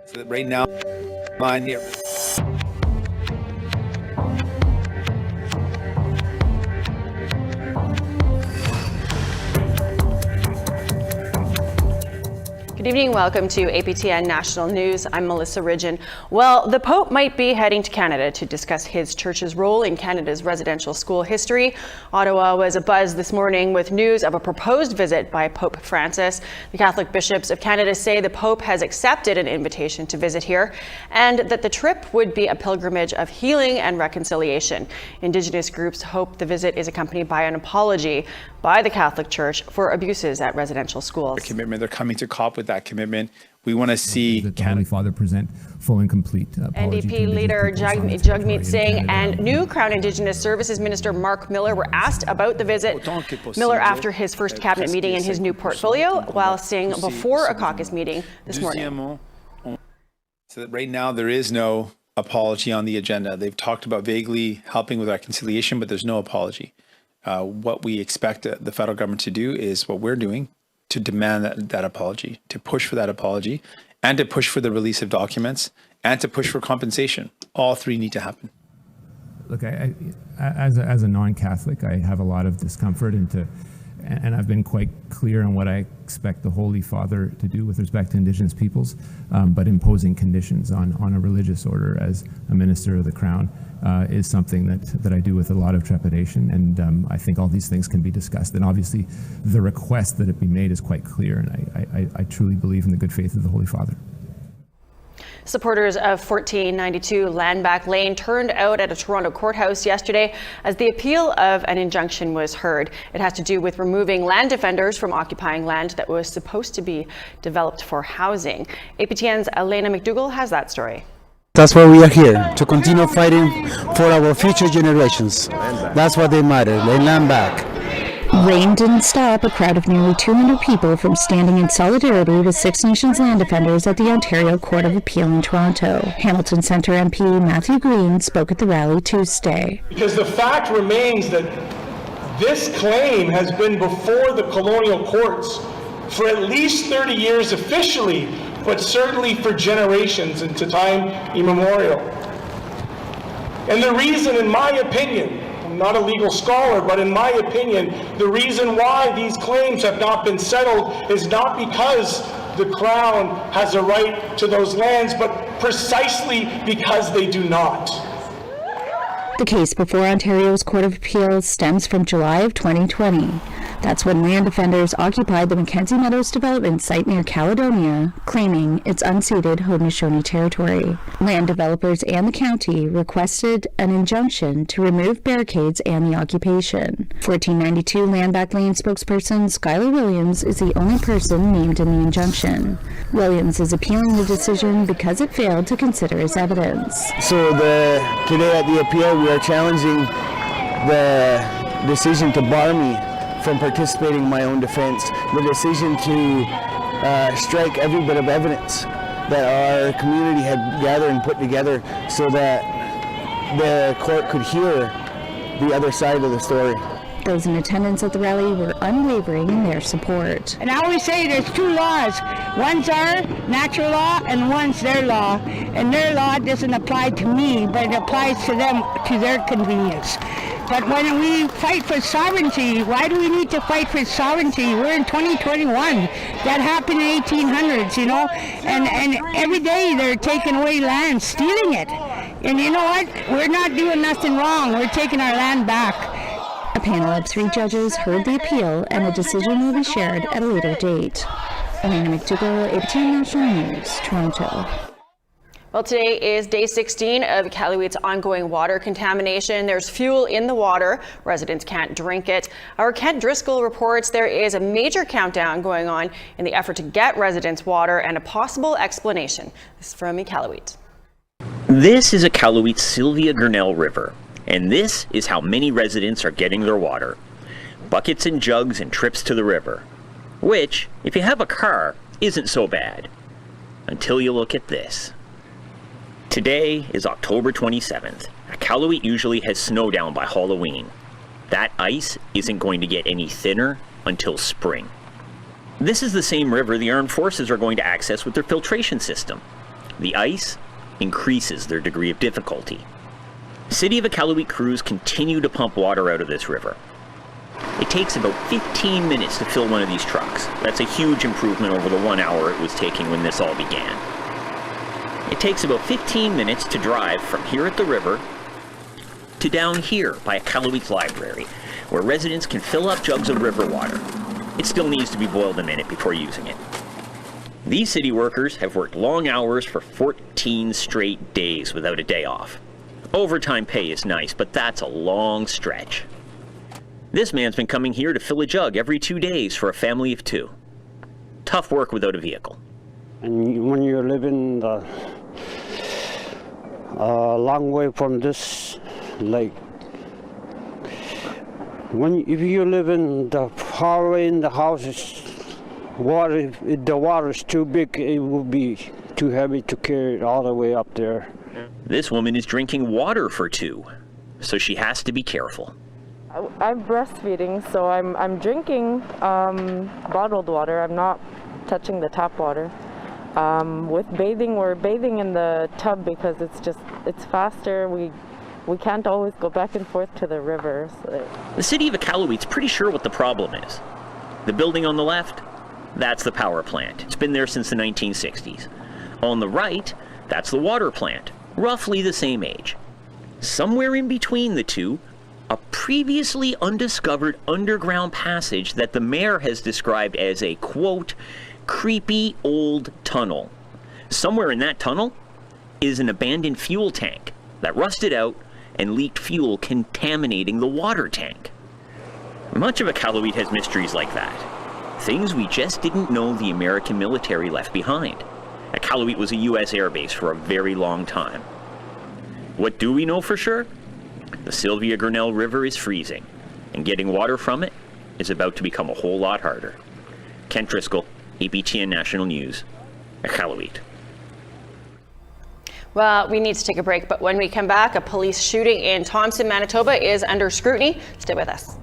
So that right now, mine here. Good evening, welcome to APTN National News. I'm Melissa Ridgen. Well, the Pope might be heading to Canada to discuss his church's role in Canada's residential school history. Ottawa was abuzz this morning with news of a proposed visit by Pope Francis. The Catholic bishops of Canada say the Pope has accepted an invitation to visit here and that the trip would be a pilgrimage of healing and reconciliation. Indigenous groups hope the visit is accompanied by an apology by the Catholic Church for abuses at residential schools. Their commitment, they're coming to COP with that commitment. We want to see the Holy Father present full and complete NDP leader Jagmeet Singh and new Crown Indigenous Services Minister Mark Miller were asked about the visit. Miller after his first cabinet meeting in his new portfolio, while Singh before a caucus meeting this morning. So that right now there is no apology on the agenda. They've talked about vaguely helping with reconciliation, but there's no apology. What we expect the federal government to do is what we're doing, to demand that apology, to push for that apology, and to push for the release of documents, and to push for compensation. All three need to happen. Look, as a non-Catholic, I have a lot of discomfort and I've been quite clear on what I expect the Holy Father to do with respect to Indigenous peoples, but imposing conditions on a religious order as a minister of the Crown is something that I do with a lot of trepidation, and I think all these things can be discussed. And obviously, the request that it be made is quite clear, and I truly believe in the good faith of the Holy Father. Supporters of 1492 Landback Lane turned out at a Toronto courthouse yesterday as the appeal of an injunction was heard. It has to do with removing land defenders from occupying land that was supposed to be developed for housing. APTN's Elena McDougall has that story. That's why we are here, to continue fighting for our future generations. That's what they matter, they land back. Rain didn't stop a crowd of nearly 200 people from standing in solidarity with Six Nations land defenders at the Ontario Court of Appeal in Toronto. Hamilton Centre MP Matthew Green spoke at the rally Tuesday. Because the fact remains that this claim has been before the colonial courts for at least 30 years officially, but certainly for generations into time immemorial. And the reason, in my opinion, I'm not a legal scholar, but in my opinion, the reason why these claims have not been settled is not because the Crown has a right to those lands, but precisely because they do not. The case before Ontario's Court of Appeals stems from July of 2020. That's when land defenders occupied the Mackenzie Meadows development site near Caledonia, claiming it's unceded Haudenosaunee territory. Land developers and the county requested an injunction to remove barricades and the occupation. 1492 Landback Lane spokesperson Skylar Williams is the only person named in the injunction. Williams is appealing the decision because it failed to consider his evidence. So today at the appeal, we are challenging the decision to bar me from participating in my own defense, the decision to strike every bit of evidence that our community had gathered and put together so that the court could hear the other side of the story. Those in attendance at the rally were unwavering in their support. And I always say there's two laws. One's our natural law and one's their law. And their law doesn't apply to me, but it applies to them, to their convenience. But when we fight for sovereignty, why do we need to fight for sovereignty? We're in 2021. That happened in 1800s, you know, and every day they're taking away land, stealing it. And you know what? We're not doing nothing wrong. We're taking our land back. A panel of 3 judges heard the appeal, and a decision will be shared at a later date. Elena McDougall, APTN National News, Toronto. Well, today is day 16 of Iqaluit's ongoing water contamination. There's fuel in the water. Residents can't drink it. Our Kent Driscoll reports there is a major countdown going on in the effort to get residents water and a possible explanation. This is from Iqaluit. This is Iqaluit's Sylvia Gurnell River, and this is how many residents are getting their water. Buckets and jugs and trips to the river, which, if you have a car, isn't so bad. Until you look at this. Today is October 27th. Iqaluit usually has snow down by Halloween. That ice isn't going to get any thinner until spring. This is the same river the armed forces are going to access with their filtration system. The ice increases their degree of difficulty. City of Iqaluit crews continue to pump water out of this river. It takes about 15 minutes to fill one of these trucks. That's a huge improvement over the 1 hour it was taking when this all began. It takes about 15 minutes to drive from here at the river to down here by Iqaluit's library, where residents can fill up jugs of river water. It still needs to be boiled a minute before using it. These city workers have worked long hours for 14 straight days without a day off. Overtime pay is nice, but that's a long stretch. This man's been coming here to fill a jug every 2 days for a family of 2. Tough work without a vehicle. And when you're living a long way from this lake, if you live in the far away in the houses, if the water is too big, it will be too heavy to carry it all the way up there. This woman is drinking water for 2, so she has to be careful. I'm breastfeeding, so I'm drinking bottled water. I'm not touching the tap water. With bathing, we're bathing in the tub because it's faster. We can't always go back and forth to the river. So. The city of Iqaluit's pretty sure what the problem is. The building on the left, that's the power plant. It's been there since the 1960s. On the right, that's the water plant, roughly the same age. Somewhere in between the two, a previously undiscovered underground passage that the mayor has described as a, quote, creepy old tunnel. Somewhere in that tunnel is an abandoned fuel tank that rusted out and leaked fuel, contaminating the water tank. Much of Iqaluit has mysteries like that. Things we just didn't know the American military left behind. Iqaluit was a U.S. air base for a very long time. What do we know for sure? The Sylvia Grinnell River is freezing, and getting water from it is about to become a whole lot harder. Ken Driscoll, APTN National News, Iqaluit. Well, we need to take a break, but when we come back, a police shooting in Thompson, Manitoba is under scrutiny. Stay with us.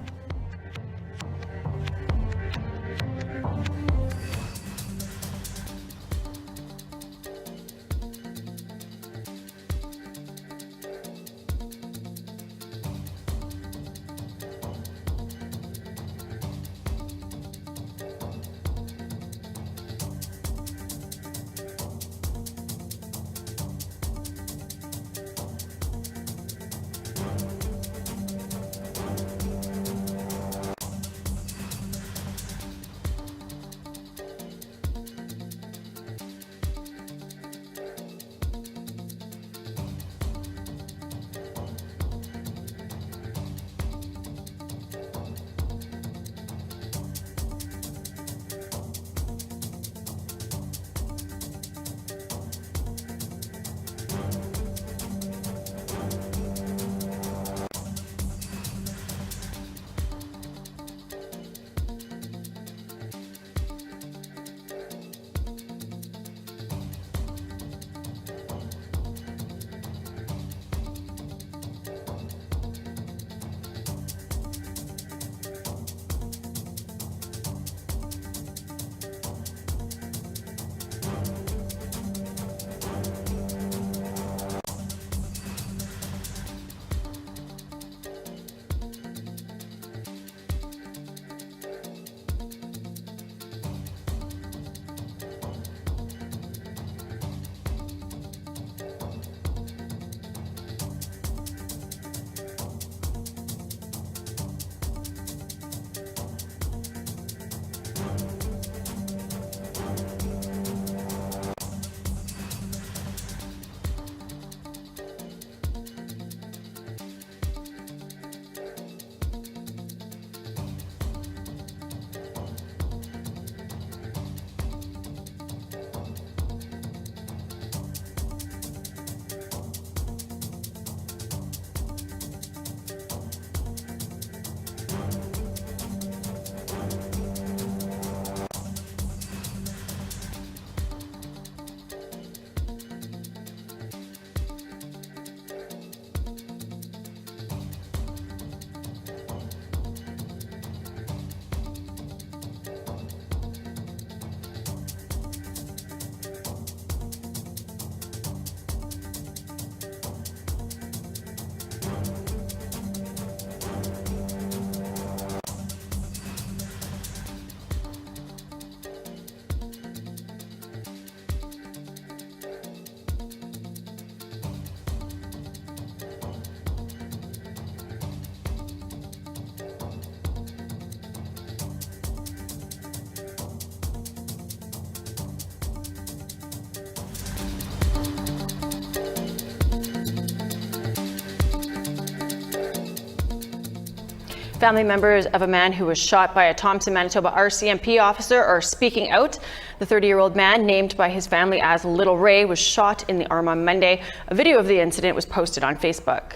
Family members of a man who was shot by a Thompson, Manitoba RCMP officer are speaking out. The 30-year-old man, named by his family as Little Ray, was shot in the arm on Monday. A video of the incident was posted on Facebook.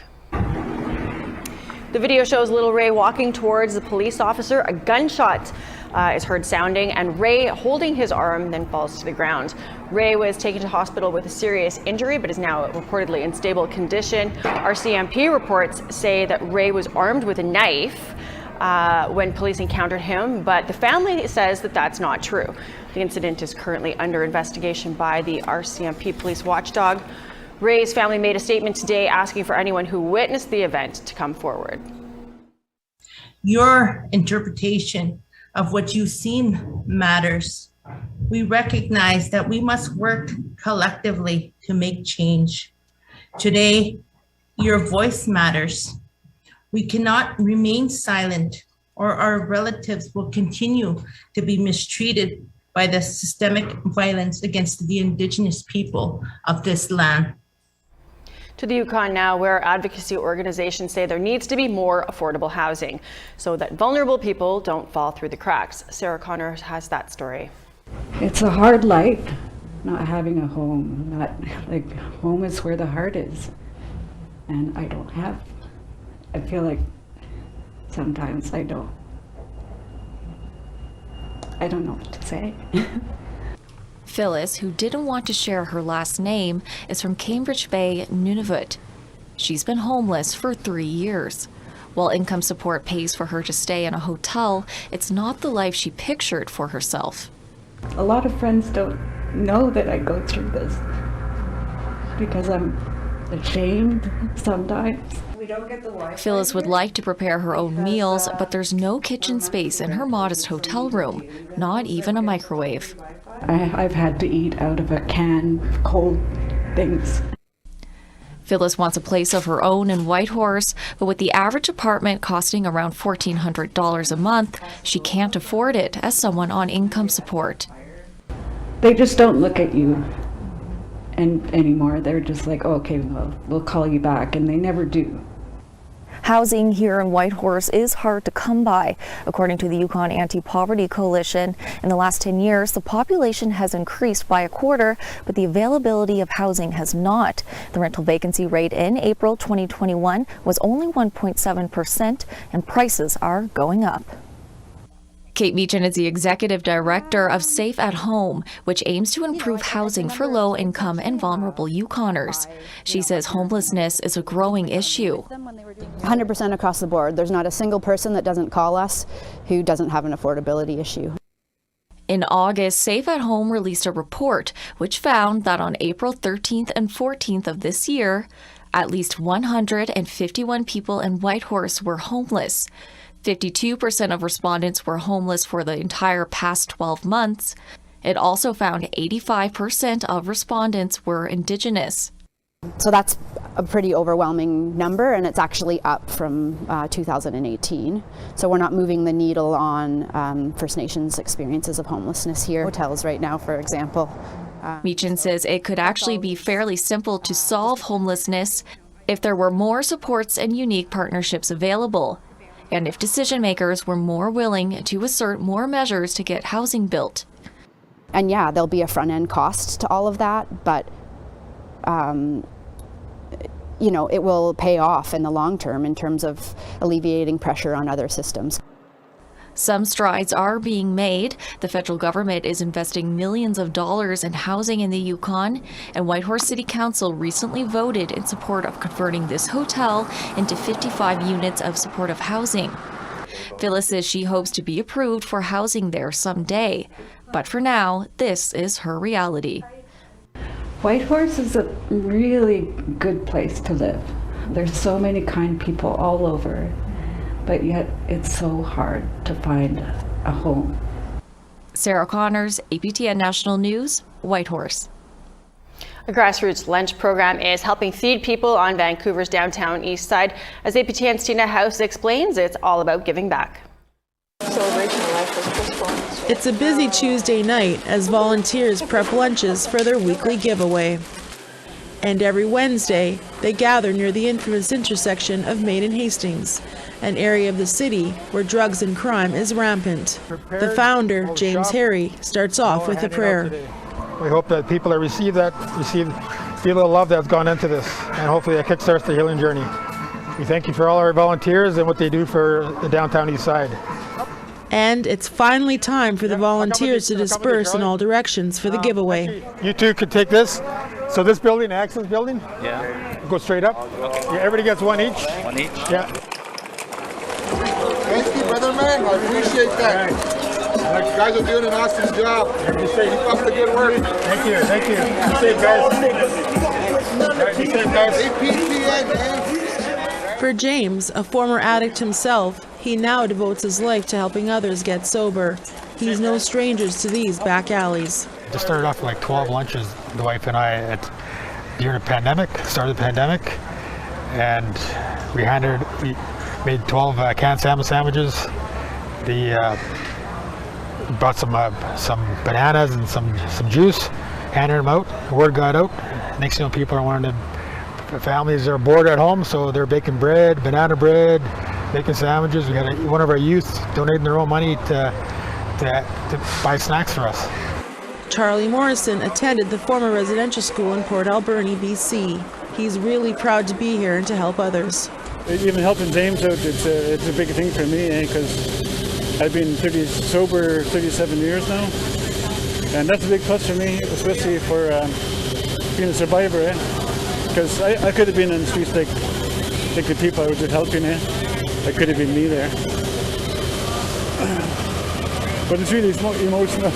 The video shows Little Ray walking towards the police officer. A gunshot is heard sounding, and Ray, holding his arm, then falls to the ground. Ray was taken to hospital with a serious injury, but is now reportedly in stable condition. RCMP reports say that Ray was armed with a knife when police encountered him, but the family says that that's not true. The incident is currently under investigation by the RCMP police watchdog. Ray's family made a statement today asking for anyone who witnessed the event to come forward. Your interpretation of what you've seen matters. We recognize that we must work collectively to make change. Today, your voice matters. We cannot remain silent, or our relatives will continue to be mistreated by the systemic violence against the Indigenous people of this land. To the Yukon now, where advocacy organizations say there needs to be more affordable housing so that vulnerable people don't fall through the cracks. Sarah Connor has that story. It's a hard life not having a home. Home is where the heart is. And I feel like sometimes I don't know what to say. Phyllis, who didn't want to share her last name, is from Cambridge Bay, Nunavut. She's been homeless for 3 years. While income support pays for her to stay in a hotel, it's not the life she pictured for herself. A lot of friends don't know that I go through this because I'm ashamed sometimes. Phyllis would like to prepare her own meals, but there's no kitchen space in her modest hotel room, not even a microwave. I've had to eat out of a can, cold things. Phyllis wants a place of her own in Whitehorse, but with the average apartment costing around $1,400 a month, she can't afford it as someone on income support. They just don't look at you anymore. They're just like, okay, well, we'll call you back, and they never do. Housing here in Whitehorse is hard to come by. According to the Yukon Anti-Poverty Coalition, in the last 10 years, the population has increased by a quarter, but the availability of housing has not. The rental vacancy rate in April 2021 was only 1.7%, and prices are going up. Kate Meechan is the executive director of Safe at Home, which aims to improve housing for low-income and vulnerable Yukoners. She says homelessness is a growing issue. 100% across the board. There's not a single person that doesn't call us who doesn't have an affordability issue. In August, Safe at Home released a report which found that on April 13th and 14th of this year, at least 151 people in Whitehorse were homeless. 52% of respondents were homeless for the entire past 12 months. It also found 85% of respondents were Indigenous. So that's a pretty overwhelming number, and it's actually up from 2018. So we're not moving the needle on First Nations experiences of homelessness here. Hotels right now, for example. Meechan says it could actually be fairly simple to solve homelessness if there were more supports and unique partnerships available, and if decision makers were more willing to assert more measures to get housing built. And yeah, there'll be a front-end cost to all of that, but you know, it will pay off in the long term in terms of alleviating pressure on other systems. Some strides are being made. The federal government is investing millions of dollars in housing in the Yukon, and Whitehorse City Council recently voted in support of converting this hotel into 55 units of supportive housing. Phyllis says she hopes to be approved for housing there someday, but for now, this is her reality. Whitehorse is a really good place to live. There's so many kind people all over, but yet it's so hard to find a home. Sarah Connors, APTN National News, Whitehorse. A grassroots lunch program is helping feed people on Vancouver's downtown east side. As APTN's Tina House explains, it's all about giving back. It's a busy Tuesday night as volunteers prep lunches for their weekly giveaway. And every Wednesday, they gather near the infamous intersection of Main and Hastings, an area of the city where drugs and crime is rampant. The founder, James Harry, starts off with a prayer. We hope that people that receive feel the love that's gone into this, and hopefully that kickstarts the healing journey. We thank you for all our volunteers and what they do for the downtown east side. And it's finally time for the volunteers to disperse in all directions for the giveaway. You two could take this. So this building, the access building, go straight up. Okay. Yeah, everybody gets one each. One each? Yeah. Thank you, brother man. I appreciate that. You guys are doing an awesome job. Keep up the good work. Thank you. Thank you. Be safe, guys. Be safe, guys. APTN, man. For James, a former addict himself, he now devotes his life to helping others get sober. He's no stranger to these back alleys. Just started off with like 12 lunches, the wife and I, during the pandemic, started the pandemic, and we made 12 canned salmon sandwiches. Brought some bananas and some juice, handed them out. The word got out. Next thing you know, people are wanting to, families are bored at home, so they're baking bread, banana bread, making sandwiches. We had one of our youth donating their own money to buy snacks for us. Charlie Morrison attended the former residential school in Port Alberni, BC. He's really proud to be here and to help others. Even helping James out, it's a big thing for me, because I've been sober 37 years now, and that's a big plus for me, especially for being a survivor. Because I could have been in the streets like the people I was just helping. I could have been me there, but it's really emotional.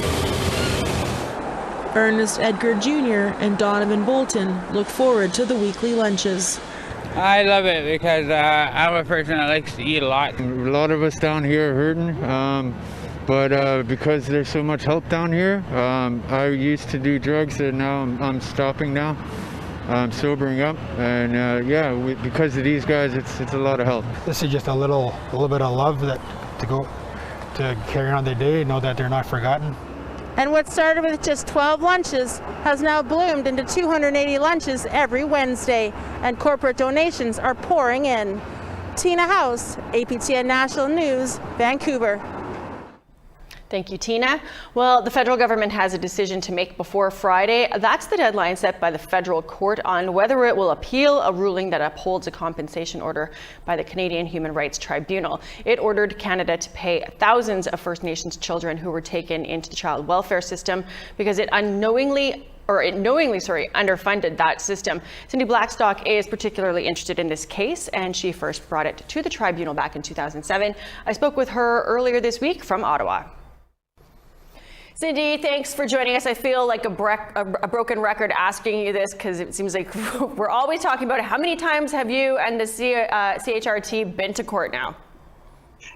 Ernest Edgar Jr. and Donovan Bolton look forward to the weekly lunches. I love it because I'm a person that likes to eat a lot. A lot of us down here are hurting, but because there's so much help down here, I used to do drugs and now I'm stopping now. I'm sobering up, and because of these guys, it's a lot of help. This is just a little bit of love to carry on their day, know that they're not forgotten. And what started with just 12 lunches has now bloomed into 280 lunches every Wednesday, and corporate donations are pouring in. Tina House, APTN National News, Vancouver. Thank you, Tina. Well, the federal government has a decision to make before Friday. That's the deadline set by the federal court on whether it will appeal a ruling that upholds a compensation order by the Canadian Human Rights Tribunal. It ordered Canada to pay thousands of First Nations children who were taken into the child welfare system because it knowingly underfunded that system. Cindy Blackstock is particularly interested in this case, and she first brought it to the tribunal back in 2007. I spoke with her earlier this week from Ottawa. Cindy, thanks for joining us. I feel like a broken record asking you this because it seems like we're always talking about it. How many times have you and the CHRT been to court now?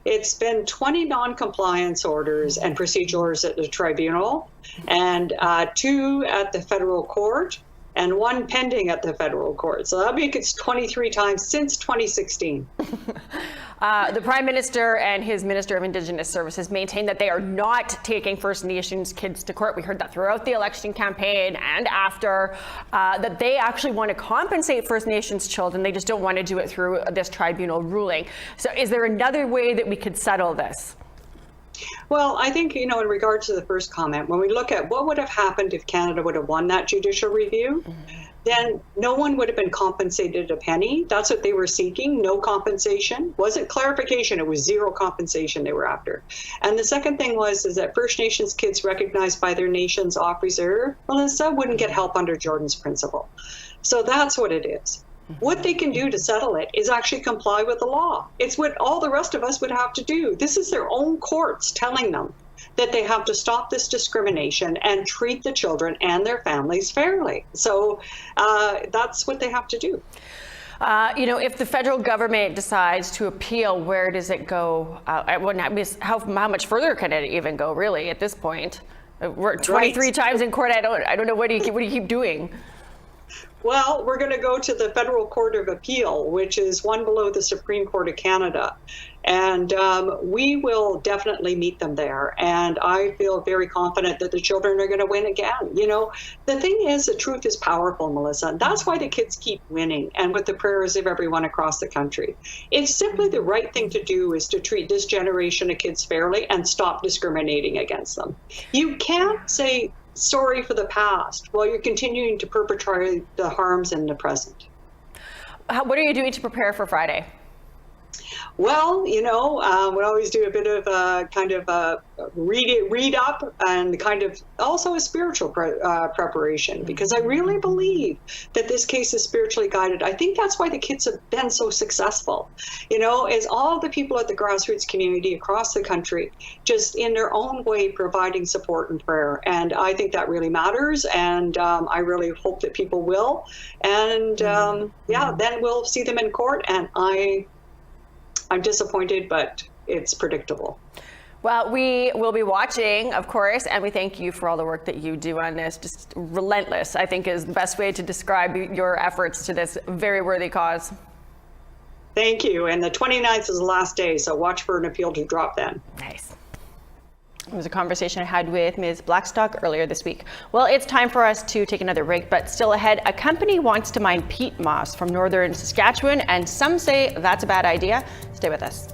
It's been 20 non-compliance orders and procedure orders at the tribunal, and 2 at the federal court, and 1 pending at the federal court. So that makes it 23 times since 2016. The Prime Minister and his Minister of Indigenous Services maintain that they are not taking First Nations kids to court. We heard that throughout the election campaign and after, that they actually want to compensate First Nations children. They just don't want to do it through this tribunal ruling. So is there another way that we could settle this? Well, I think, in regards to the first comment, when we look at what would have happened if Canada would have won that judicial review, then no one would have been compensated a penny. That's what they were seeking, no compensation. Wasn't clarification, it was zero compensation they were after. And the second thing is that First Nations kids recognized by their nations off reserve, Melissa, wouldn't get help under Jordan's principle. So that's what it is. What they can do to settle it is actually comply with the law. It's what all the rest of us would have to do. This is their own courts telling them that they have to stop this discrimination and treat the children and their families fairly. So that's what they have to do. If the federal government decides to appeal, where does it go? How much further can it even go, really, at this point? We're 23 times in court. I don't know. What do you keep doing? Well, we're going to go to the Federal Court of Appeal, which is one below the Supreme Court of Canada. And we will definitely meet them there. And I feel very confident that the children are going to win again. You know, the thing is, the truth is powerful, Melissa. And that's why the kids keep winning, and with the prayers of everyone across the country. It's simply the right thing to do is to treat this generation of kids fairly and stop discriminating against them. You can't say sorry for the past while you're continuing to perpetrate the harms in the present. What are you doing to prepare for Friday? Well, you know, we always do a bit of read up and kind of also a spiritual preparation, because I really believe that this case is spiritually guided. I think that's why the kids have been so successful, you know, is all the people at the grassroots community across the country, just in their own way, providing support and prayer. And I think that really matters. And I really hope that people will. And then we'll see them in court. And I'm disappointed, but it's predictable. Well, we will be watching, of course, and we thank you for all the work that you do on this. Just relentless, I think, is the best way to describe your efforts to this very worthy cause. Thank you. And the 29th is the last day, so watch for an appeal to drop then. Nice. It was a conversation I had with Ms. Blackstock earlier this week. Well, it's time for us to take another break, but still ahead, a company wants to mine peat moss from northern Saskatchewan, and some say that's a bad idea. Stay with us.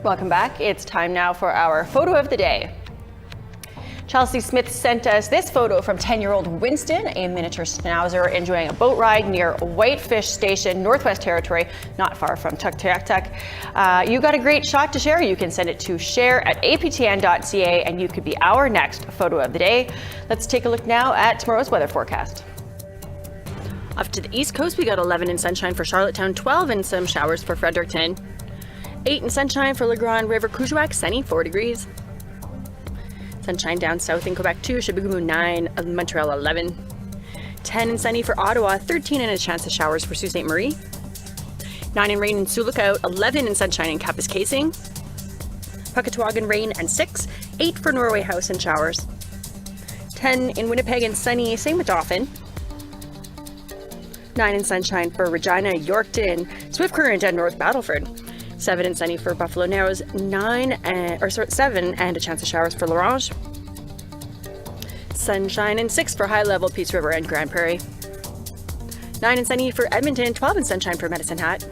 Welcome back. It's time now for our photo of the day. Chelsea Smith sent us this photo from 10-year-old Winston, a miniature schnauzer enjoying a boat ride near Whitefish Station, Northwest Territory, not far from Tuktoyaktuk. You got a great shot to share. You can send it to share@aptn.ca and you could be our next photo of the day. Let's take a look now at tomorrow's weather forecast. Off to the east coast, we got 11 in sunshine for Charlottetown, 12 and some showers for Fredericton. 8 in sunshine for Le Grand River, Kuujjuaq, sunny, 4 degrees. Sunshine down south in Quebec 2, Chibougamau 9, Montreal 11. 10 and sunny for Ottawa, 13 and a chance of showers for Sault Ste. Marie. 9 in rain in Sioux Lookout, 11 in sunshine in Kapuskasing. Puckatawagan rain and 6, 8 for Norway House and showers. 10 in Winnipeg and sunny, same with Dauphin. 9 in sunshine for Regina, Yorkton, Swift Current and North Battleford. 7 and sunny for Buffalo Narrows, 7 and a chance of showers for L'Orange. Sunshine and 6 for High Level, Peace River and Grand Prairie. 9 and sunny for Edmonton, 12 and sunshine for Medicine Hat.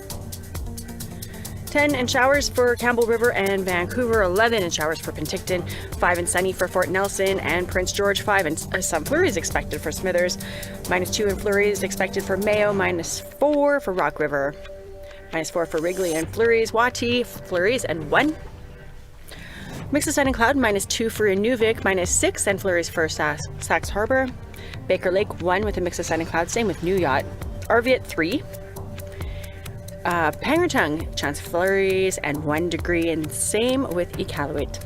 10 and showers for Campbell River and Vancouver, 11 and showers for Penticton, 5 and sunny for Fort Nelson and Prince George, 5 and some flurries expected for Smithers, -2 and flurries expected for Mayo, -4 for Rock River, -4 for Wrigley and flurries, Wati, flurries and 1. Mix of sun and cloud, -2 for Inuvik, -6 and flurries for Sax Harbor. Baker Lake, 1 with a mix of sun and cloud, same with New Yacht. Arviat, 3. Pangertung, chance of flurries and 1 degree, and same with Iqaluit.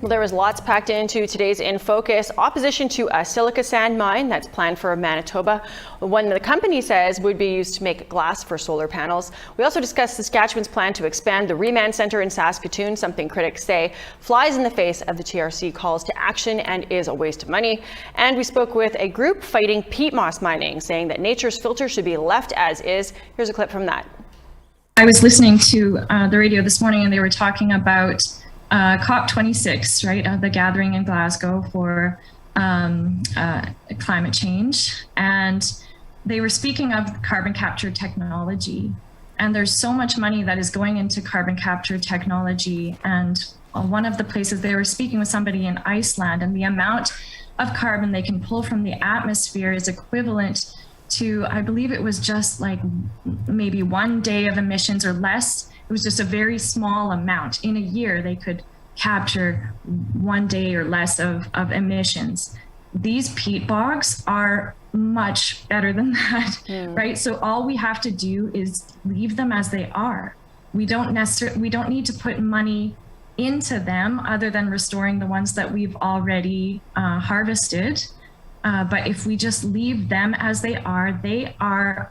Well, there was lots packed into today's In Focus. Opposition to a silica sand mine that's planned for Manitoba, one the company says would be used to make glass for solar panels. We also discussed Saskatchewan's plan to expand the Remand Centre in Saskatoon, something critics say flies in the face of the TRC calls to action and is a waste of money. And we spoke with a group fighting peat moss mining, saying that nature's filter should be left as is. Here's a clip from that. I was listening to the radio this morning, and they were talking about COP26, right, the gathering in Glasgow for climate change. And they were speaking of carbon capture technology. And there's so much money that is going into carbon capture technology. And one of the places they were speaking with somebody in Iceland, and the amount of carbon they can pull from the atmosphere is equivalent to, I believe it was just like maybe 1 day of emissions or less. It was just a very small amount. In a year, they could capture 1 day or less of emissions. These peat bogs are much better than that, right? So all we have to do is leave them as they are. We don't need to put money into them other than restoring the ones that we've already harvested. But if we just leave them as they are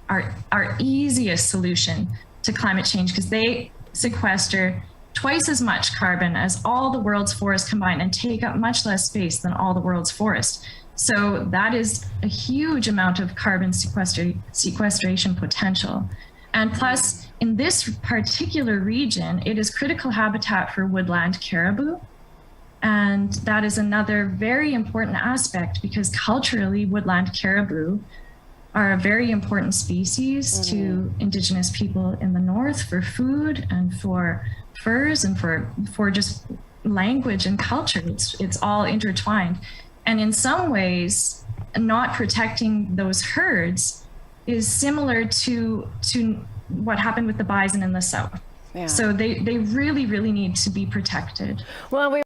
our easiest solution to climate change, because they sequester twice as much carbon as all the world's forests combined and take up much less space than all the world's forests. So that is a huge amount of carbon sequestration potential. And plus, in this particular region, it is critical habitat for woodland caribou. And that is another very important aspect, because culturally, woodland caribou are a very important species to Indigenous people in the north for food and for furs and for just language and culture. It's all intertwined. And in some ways, not protecting those herds is similar to what happened with the bison in the south. Yeah. So they really, really need to be protected. Well,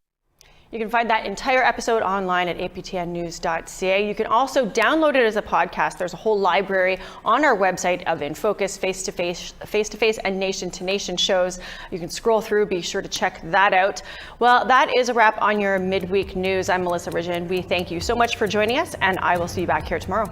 you can find that entire episode online at aptnnews.ca. You can also download it as a podcast. There's a whole library on our website of In Focus, face-to-face, and nation-to-nation shows. You can scroll through, be sure to check that out. Well, that is a wrap on your midweek news. I'm Melissa Ridgen. We thank you so much for joining us, and I will see you back here tomorrow.